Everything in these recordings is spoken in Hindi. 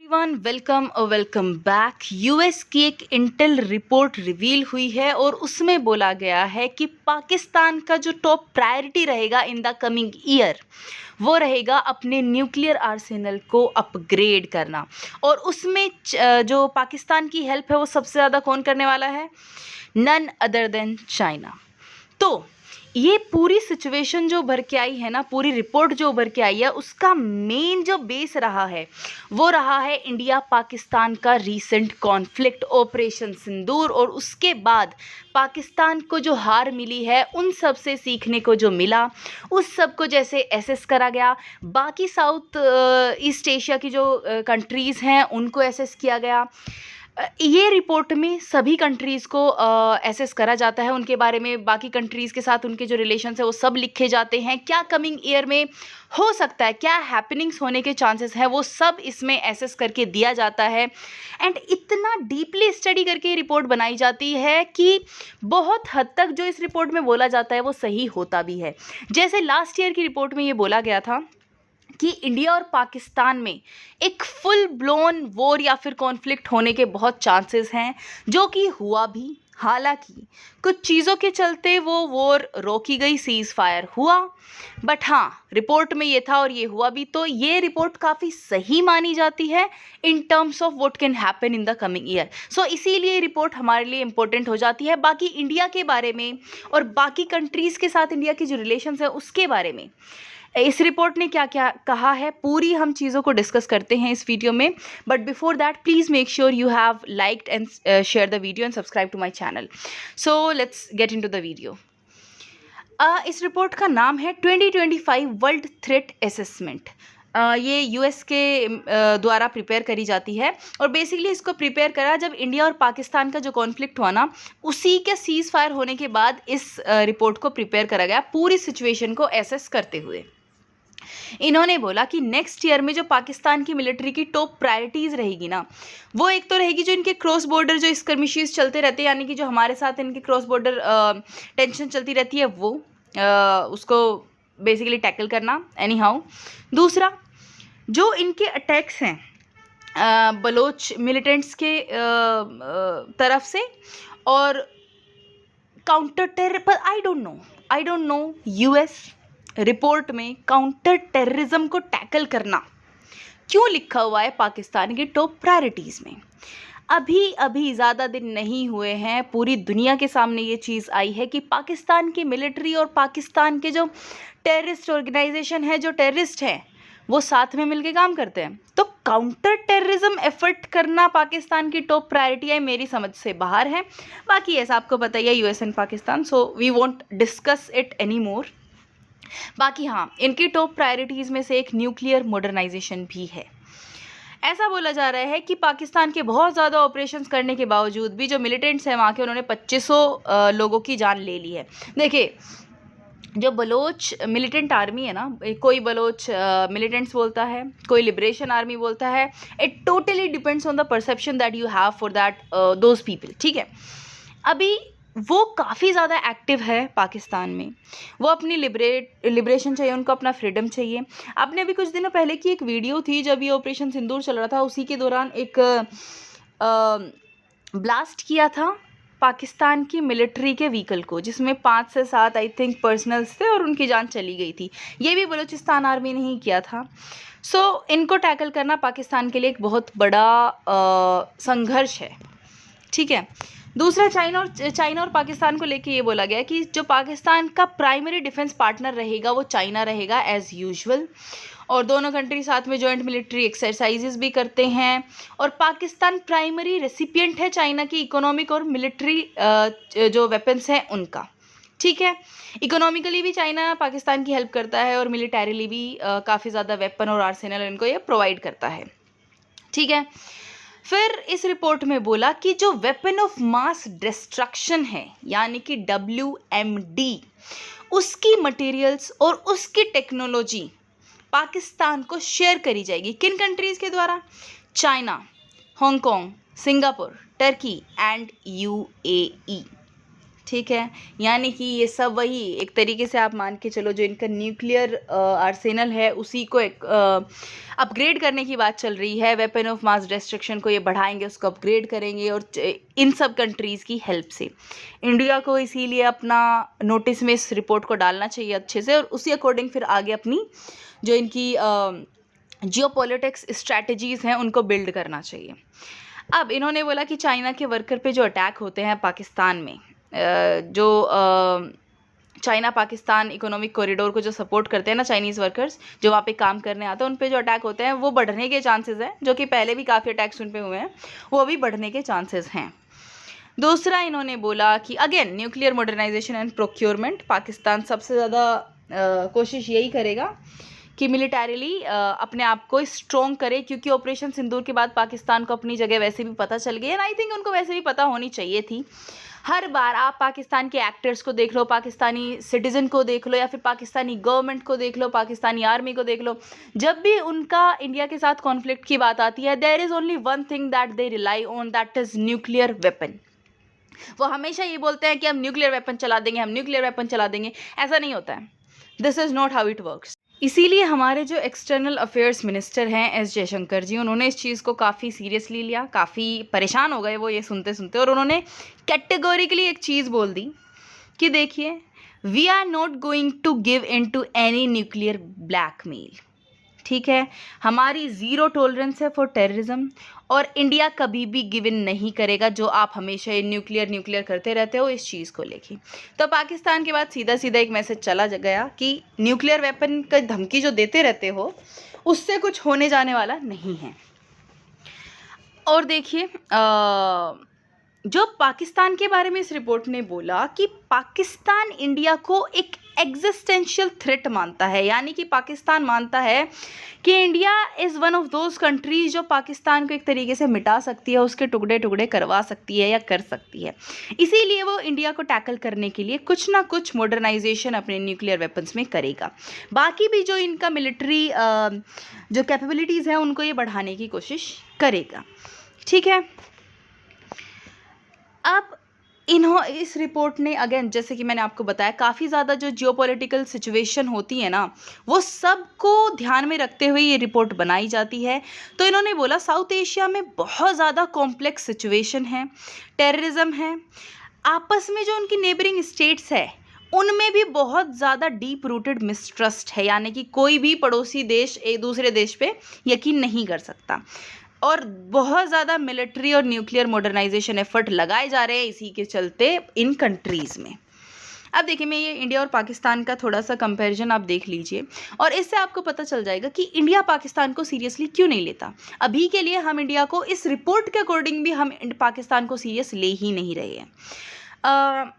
Everyone welcome back. यूएस की एक इंटेल रिपोर्ट रिवील हुई है और उसमें बोला गया है कि पाकिस्तान का जो टॉप प्रायोरिटी रहेगा इन द कमिंग ईयर वो रहेगा अपने न्यूक्लियर आर्सेनल को अपग्रेड करना। और उसमें जो पाकिस्तान की हेल्प है वो सबसे ज़्यादा कौन करने वाला है? None other than China. तो ये पूरी सिचुएशन जो उभर के आई है ना, पूरी रिपोर्ट जो उभर के आई है, उसका मेन जो बेस रहा है वो रहा है इंडिया पाकिस्तान का रीसेंट कॉन्फ्लिक्ट ऑपरेशन सिंदूर। और उसके बाद पाकिस्तान को जो हार मिली है उन सब से सीखने को जो मिला उस सब को जैसे एसेस करा गया। बाकी साउथ ईस्ट एशिया की जो कंट्रीज़ हैं उनको एसेस किया गया। ये रिपोर्ट में सभी कंट्रीज़ को एसेस करा जाता है, उनके बारे में, बाकी कंट्रीज़ के साथ उनके जो रिलेशंस है वो सब लिखे जाते हैं। क्या कमिंग ईयर में हो सकता है, क्या हैपनिंग्स होने के चांसेस हैं, वो सब इसमें एसेस करके दिया जाता है। एंड इतना डीपली स्टडी करके ये रिपोर्ट बनाई जाती है कि बहुत हद तक जो इस रिपोर्ट में बोला जाता है वो सही होता भी है। जैसे लास्ट ईयर की रिपोर्ट में ये बोला गया था कि इंडिया और पाकिस्तान में एक फुल ब्लोन वॉर या फिर कॉन्फ्लिक्ट होने के बहुत चांसेस हैं, जो कि हुआ भी। हालांकि कुछ चीज़ों के चलते वो वॉर रोकी गई, सीज़ फायर हुआ, बट हाँ रिपोर्ट में ये था और ये हुआ भी। तो ये रिपोर्ट काफ़ी सही मानी जाती है in terms of what can happen in the coming year. So इसीलिए ये रिपोर्ट हमारे लिए इम्पोर्टेंट हो जाती है। बाकी इंडिया के बारे में और बाकी कंट्रीज़ के साथ इंडिया की जो रिलेशंस है उसके बारे में इस रिपोर्ट ने क्या क्या कहा है, पूरी हम चीज़ों को डिस्कस करते हैं इस वीडियो में। But before that please make sure you have liked and share the video and subscribe to my channel. So let's get into the video. इस रिपोर्ट का नाम है 2025 वर्ल्ड थ्रेट असेसमेंट। ये यूएस के द्वारा प्रिपेयर करी जाती है और बेसिकली इसको प्रिपेयर करा जब इंडिया और पाकिस्तान का जो कॉन्फ्लिक्ट हुआ ना, उसी के सीज़ फायर होने के बाद इस रिपोर्ट को प्रिपेयर करा गया, पूरी सिचुएशन को एसेस करते हुए। इन्होंने बोला कि नेक्स्ट ईयर में जो पाकिस्तान की मिलिट्री की टॉप प्रायोरिटीज़ रहेगी ना, वो एक तो रहेगी जो इनके क्रॉस बॉर्डर जो स्कर्मिशेस चलते रहते हैं, यानी कि जो हमारे साथ इनके क्रॉस बॉर्डर टेंशन चलती रहती है वो उसको बेसिकली टैकल करना एनी हाउ। दूसरा, जो इनके अटैक्स हैं बलोच मिलिटेंट्स के तरफ से, और काउंटर टेरर पर I don't know US report में काउंटर टेररिज्म को टैकल करना क्यों लिखा हुआ है पाकिस्तान की टॉप प्रायोरिटीज़ में। अभी ज़्यादा दिन नहीं हुए हैं, पूरी दुनिया के सामने ये चीज़ आई है कि पाकिस्तान की मिलिट्री और पाकिस्तान के जो टेररिस्ट ऑर्गेनाइजेशन है, जो टेररिस्ट हैं, वो साथ में मिलके काम करते हैं। तो काउंटर टेररिज्म एफर्ट करना पाकिस्तान की टॉप प्रायोरिटी है, मेरी समझ से बाहर है। बाकी ऐसा आपको पता ही है, US and Pakistan, so we won't discuss it any more. बाकी हाँ, इनकी टॉप प्रायोरिटीज़ में से एक न्यूक्लियर मॉडर्नाइजेशन भी है। ऐसा बोला जा रहा है कि पाकिस्तान के बहुत ज़्यादा ऑपरेशंस करने के बावजूद भी जो मिलिटेंट्स हैं वहाँ के, उन्होंने 2500 लोगों की जान ले ली है। देखिए, जो बलोच मिलिटेंट आर्मी है ना, कोई बलोच मिलिटेंट्स बोलता है, कोई लिबरेशन आर्मी बोलता है, it totally depends on the perception that you have for that those people. ठीक है, अभी वो काफ़ी ज़्यादा एक्टिव है पाकिस्तान में, वो अपनी लिबरेशन चाहिए, उनको अपना फ्रीडम चाहिए। आपने अभी कुछ दिनों पहले की एक वीडियो थी जब ये ऑपरेशन सिंदूर चल रहा था, उसी के दौरान एक ब्लास्ट किया था पाकिस्तान की मिलिट्री के व्हीकल को, जिसमें 5 से 7 आई थिंक पर्सनल्स थे और उनकी जान चली गई थी। ये भी बलूचिस्तान आर्मी ने ही किया था। सो इनको टैकल करना पाकिस्तान के लिए एक बहुत बड़ा संघर्ष है। ठीक है, दूसरा, चाइना और पाकिस्तान को लेके ये बोला गया कि जो पाकिस्तान का प्राइमरी डिफेंस पार्टनर रहेगा वो चाइना रहेगा एज़ यूजुअल, और दोनों कंट्री साथ में जॉइंट मिलिट्री एक्सरसाइजेस भी करते हैं। और पाकिस्तान प्राइमरी रेसिपिएंट है चाइना की इकोनॉमिक और मिलिट्री जो वेपन्स हैं उनका। ठीक है, इकोनॉमिकली भी चाइना पाकिस्तान की हेल्प करता है और मिलिटरीली भी काफ़ी ज़्यादा वेपन और आर्सेनल इनको ये प्रोवाइड करता है। ठीक है, फिर इस रिपोर्ट में बोला कि जो वेपन ऑफ मास डिस्ट्रक्शन है, यानी कि WMD, उसकी मटेरियल्स और उसकी टेक्नोलॉजी पाकिस्तान को शेयर करी जाएगी। किन कंट्रीज़ के द्वारा? China, Hong Kong, Singapore, Turkey and UAE। ठीक है, यानी कि ये सब वही एक तरीके से आप मान के चलो जो इनका न्यूक्लियर आर्सेनल है उसी को एक अपग्रेड करने की बात चल रही है। वेपन ऑफ मास डिस्ट्रक्शन को ये बढ़ाएंगे, उसको अपग्रेड करेंगे और इन सब कंट्रीज़ की हेल्प से इंडिया को इसीलिए अपना नोटिस में इस रिपोर्ट को डालना चाहिए अच्छे से, और उसी अकॉर्डिंग फिर आगे अपनी जो इनकी जियोपॉलिटिक्स स्ट्रैटेजीज़ हैं उनको बिल्ड करना चाहिए। अब इन्होंने बोला कि चाइना के वर्कर पे जो अटैक होते हैं पाकिस्तान में, जो चाइना पाकिस्तान इकोनॉमिक कॉरिडोर को जो सपोर्ट करते हैं ना चाइनीज़ वर्कर्स जो वहाँ पे काम करने आते हैं, उन पे जो अटैक होते हैं वो बढ़ने के चांसेस हैं, जो कि पहले भी काफ़ी अटैक्स उन पे हुए हैं, वो अभी बढ़ने के चांसेस हैं। दूसरा इन्होंने बोला कि again nuclear modernisation and procurement, Pakistan सबसे ज़्यादा कोशिश यही करेगा कि मिलिटरीली अपने आप को स्ट्रॉन्ग करे, क्योंकि ऑपरेशन सिंदूर के बाद पाकिस्तान को अपनी जगह वैसे भी पता चल गई है, एंड आई थिंक उनको वैसे भी पता होनी चाहिए थी। हर बार आप पाकिस्तान के एक्टर्स को देख लो, पाकिस्तानी सिटीज़न को देख लो, या फिर पाकिस्तानी गवर्नमेंट को देख लो, पाकिस्तानी आर्मी को देख लो, जब भी उनका इंडिया के साथ कॉन्फ्लिक्ट की बात आती है, there is only one thing that they rely on, that is nuclear weapon. वो हमेशा ये बोलते हैं कि हम न्यूक्लियर वेपन चला देंगे, हम न्यूक्लियर वेपन चला देंगे। ऐसा नहीं होता है, this is not how it works. इसीलिए हमारे जो एक्सटर्नल अफेयर्स मिनिस्टर हैं एस जयशंकर जी, उन्होंने इस चीज़ को काफ़ी सीरियसली लिया, काफ़ी परेशान हो गए वो ये सुनते सुनते, और उन्होंने कैटेगोरिकली एक चीज़ बोल दी कि देखिए, we are not going to give in to any nuclear blackmail. ठीक है, हमारी ज़ीरो टॉलरेंस है फॉर टेररिज्म, और इंडिया कभी भी गिव इन नहीं करेगा, जो आप हमेशा ये न्यूक्लियर करते रहते हो इस चीज़ को लेके। तो पाकिस्तान के बाद सीधा सीधा एक मैसेज चला गया कि न्यूक्लियर वेपन का धमकी जो देते रहते हो उससे कुछ होने जाने वाला नहीं है। और देखिए जो पाकिस्तान के बारे में इस रिपोर्ट ने बोला कि पाकिस्तान इंडिया को एक एग्जिस्टेंशियल थ्रेट मानता है, यानी कि पाकिस्तान मानता है कि India is one of those countries जो पाकिस्तान को एक तरीके से मिटा सकती है, उसके टुकड़े टुकड़े करवा सकती है या कर सकती है। इसीलिए वो इंडिया को टैकल करने के लिए कुछ ना कुछ मॉडर्नाइजेशन अपने न्यूक्लियर वेपन्स में करेगा। बाकी भी जो इनका मिलिट्री जो कैपेबिलिटीज़ हैं उनको ये बढ़ाने की कोशिश करेगा। ठीक है, अब इस रिपोर्ट ने अगेन जैसे कि मैंने आपको बताया काफ़ी ज़्यादा जो जियोपॉलिटिकल सिचुएशन होती है ना वो सबको ध्यान में रखते हुए ये रिपोर्ट बनाई जाती है। तो इन्होंने बोला साउथ एशिया में बहुत ज़्यादा कॉम्प्लेक्स सिचुएशन है, टेररिज्म है, आपस में जो उनकी नेबरिंग स्टेट्स है उनमें भी बहुत ज़्यादा डीप रूटेड मिसट्रस्ट है, यानी कि कोई भी पड़ोसी देश एक दूसरे देश पे यकीन नहीं कर सकता, और बहुत ज़्यादा मिलिट्री और न्यूक्लियर मॉडर्नाइजेशन एफर्ट लगाए जा रहे हैं इसी के चलते इन कंट्रीज़ में। अब देखिए, मैं ये इंडिया और पाकिस्तान का थोड़ा सा कंपैरिजन आप देख लीजिए, और इससे आपको पता चल जाएगा कि इंडिया पाकिस्तान को सीरियसली क्यों नहीं लेता। अभी के लिए हम इंडिया को इस रिपोर्ट के अकॉर्डिंग भी हम पाकिस्तान को सीरियस ले ही नहीं रहे हैं।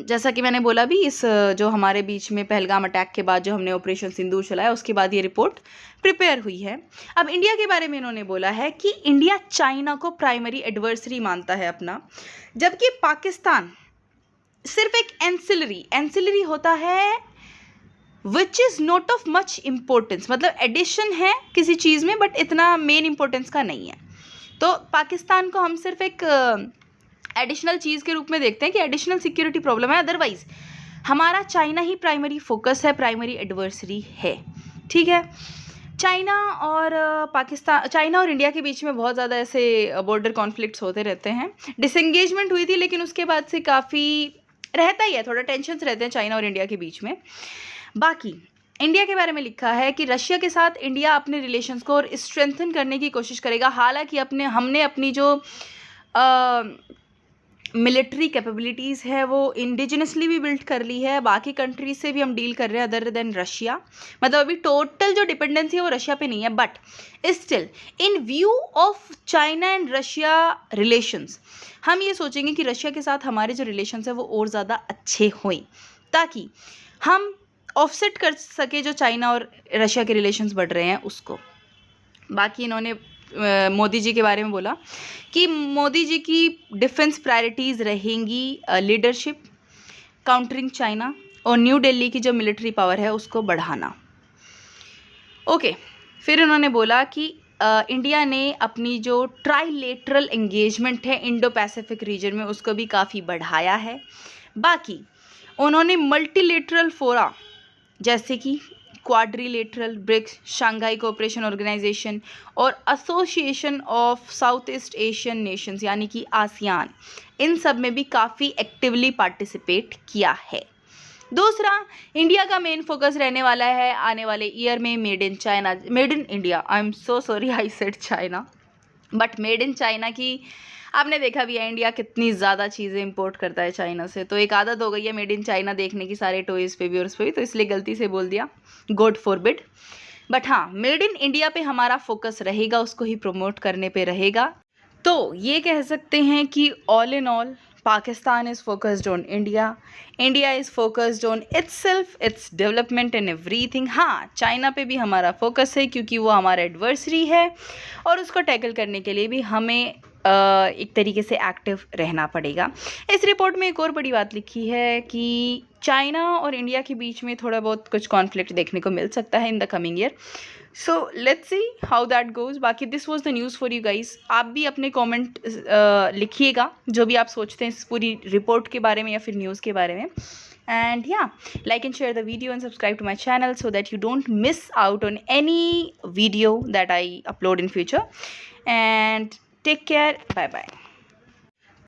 जैसा कि मैंने बोला भी, इस जो हमारे बीच में पहलगाम अटैक के बाद जो हमने ऑपरेशन सिंदूर चलाया उसके बाद ये रिपोर्ट प्रिपेयर हुई है। अब इंडिया के बारे में इन्होंने बोला है कि इंडिया चाइना को प्राइमरी एडवर्सरी मानता है अपना, जबकि पाकिस्तान सिर्फ एक एंसिलरी होता है which is not of much importance, मतलब एडिशन है किसी चीज़ में बट इतना मेन इम्पोर्टेंस का नहीं है। तो पाकिस्तान को हम सिर्फ एक एडिशनल चीज़ के रूप में देखते हैं कि एडिशनल सिक्योरिटी प्रॉब्लम है, अदरवाइज हमारा चाइना ही प्राइमरी फोकस है, प्राइमरी एडवर्सरी है। ठीक है, चाइना और इंडिया के बीच में बहुत ज़्यादा ऐसे बॉर्डर कॉन्फ्लिक्ट्स होते रहते हैं। डिसएंगेजमेंट हुई थी लेकिन उसके बाद से काफ़ी रहता ही है, थोड़ा टेंशन्स रहते हैं चाइना और इंडिया के बीच में। बाकी इंडिया के बारे में लिखा है कि रशिया के साथ इंडिया अपने रिलेशंस को और स्ट्रेंथन करने की कोशिश करेगा। हालांकि हमने अपनी जो मिलिट्री कैपेबिलिटीज़ है वो इंडिजिनसली भी बिल्ड कर ली है, बाकी कंट्रीज से भी हम डील कर रहे हैं अदर देन रशिया, मतलब अभी टोटल जो डिपेंडेंसी है वो रशिया पे नहीं है, but still in view of China and Russia relations हम ये सोचेंगे कि रशिया के साथ हमारे जो रिलेशंस है वो और ज़्यादा अच्छे हों, ताकि हम ऑफसेट कर सके जो चाइना और रशिया के रिलेशंस बढ़ रहे हैं उसको। बाकी इन्होंने मोदी जी के बारे में बोला कि मोदी जी की डिफेंस प्रायोरिटीज़ रहेंगी लीडरशिप, काउंटरिंग चाइना, और न्यू दिल्ली की जो मिलिट्री पावर है उसको बढ़ाना। ओके, फिर उन्होंने बोला कि इंडिया ने अपनी जो ट्राइलेटरल एंगेजमेंट है इंडो पैसिफिक रीजन में उसको भी काफ़ी बढ़ाया है। बाकी उन्होंने मल्टीलेटरल फोरा जैसे कि quadrilateral, BRICS, Shanghai cooperation organisation और association of south east Asian nations यानी कि आसियान, इन सब में भी काफ़ी एक्टिवली पार्टिसिपेट किया है। दूसरा, इंडिया का मेन फोकस रहने वाला है आने वाले ईयर में made in China, made in India, I am so sorry I said China, but made in China की आपने देखा भी है इंडिया कितनी ज़्यादा चीज़ें इंपोर्ट करता है चाइना से, तो एक आदत हो गई है मेड इन चाइना देखने की सारे टॉयज़ पे भी और उस पर भी, तो इसलिए गलती से बोल दिया, गॉड फॉरबिड। बट हाँ, मेड इन इंडिया पे हमारा फोकस रहेगा, उसको ही प्रमोट करने पे रहेगा। तो ये कह सकते हैं कि all in all Pakistan is focused on India. India is focused on itself, its development and everything. हाँ, चाइना पे भी हमारा फोकस है क्योंकि वो हमारा एडवर्सरी है और उसको टैकल करने के लिए भी हमें एक तरीके से एक्टिव रहना पड़ेगा। इस रिपोर्ट में एक और बड़ी बात लिखी है कि चाइना और इंडिया के बीच में थोड़ा बहुत कुछ कॉन्फ्लिक्ट देखने को मिल सकता है in the coming year. So let's see how that goes. बाकी this was the news for you guys. आप भी अपने कमेंट लिखिएगा जो भी आप सोचते हैं इस पूरी रिपोर्ट के बारे में या फिर न्यूज़ के बारे में। And yeah, like and share the video and subscribe to my channel so that you don't miss out on any video that I upload in future. And take care. Bye bye.